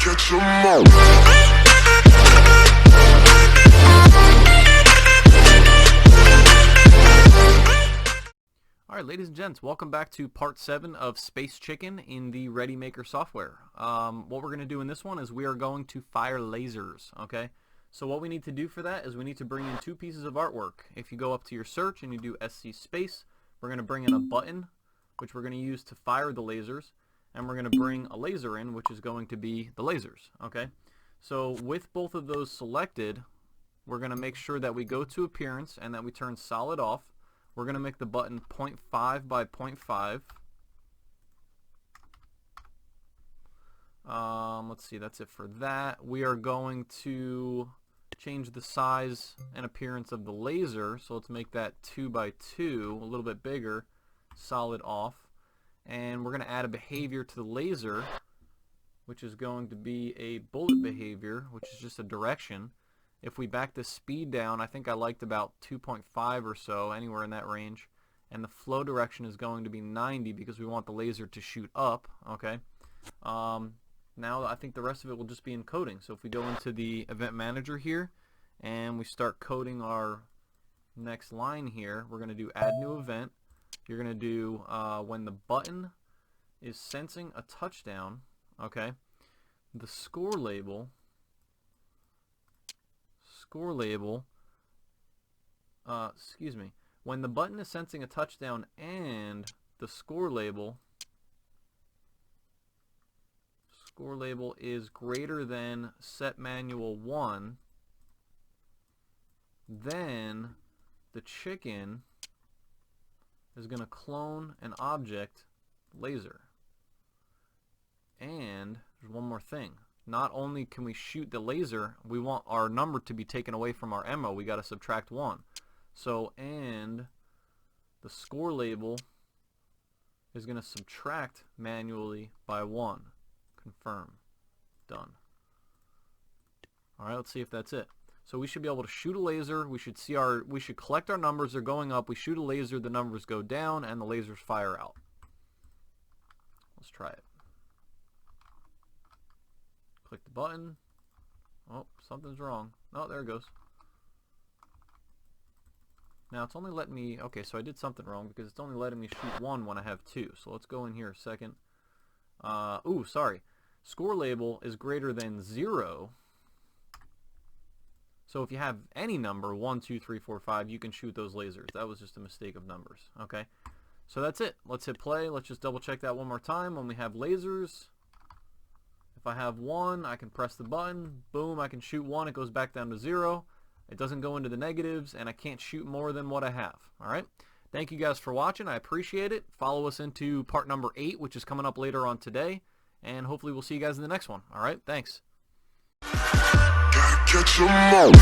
Alright, ladies and gents, welcome back to part 7 of Space Chicken in the Ready Maker software. What we're going to do in this one is we are going to fire lasers, okay? So what we need to do for that is we need to bring in 2 pieces of artwork. If you go up to your search and you do SC space, we're going to bring in a button, which we're going to use to fire the lasers, and we're going to bring a laser in, which is going to be the lasers, okay? So with both of those selected, we're going to make sure that we go to Appearance and that we turn Solid off. We're going to make the button 0.5 by 0.5. Let's see, that's it for that. We are going to change the size and appearance of the laser, so let's make that 2 by 2, a little bit bigger. Solid off. And we're going to add a behavior to the laser, which is going to be a bullet behavior, which is just a direction. If we back the speed down, I think I liked about 2.5 or so, anywhere in that range. And the flow direction is going to be 90 because we want the laser to shoot up, okay? Now I think the rest of it will just be in coding. So if we go into the Event Manager here and we start coding our next line here, we're going to do Add New Event. You're going to do when the button is sensing a touchdown, okay, the score label, when the button is sensing a touchdown and the score label is greater than set manual 1, then the chicken is going to clone an object laser. And there's one more thing. Not only can we shoot the laser, we want our number to be taken away from our ammo. We got to subtract 1. So, and the score label is going to subtract manually by 1. Confirm. Done. Alright, let's see if that's it. So we should be able to shoot a laser. We should collect our numbers. They're going up. We shoot a laser. The numbers go down, and the lasers fire out. Let's try it. Click the button. Oh, something's wrong. Oh, there it goes. Now it's only letting me. Okay, so I did something wrong because it's only letting me shoot 1 when I have 2. So let's go in here a second. Ooh, sorry. Score label is greater than 0. So if you have any number, 1, 2, 3, 4, 5, you can shoot those lasers. That was just a mistake of numbers. Okay, so that's it. Let's hit play. Let's just double check that one more time. When we have lasers, if I have 1, I can press the button. Boom, I can shoot 1. It goes back down to 0. It doesn't go into the negatives, and I can't shoot more than what I have. All right. Thank you guys for watching. I appreciate it. Follow us into part number 8, which is coming up later on today. And hopefully we'll see you guys in the next one. All right. Thanks. Catch 'em all.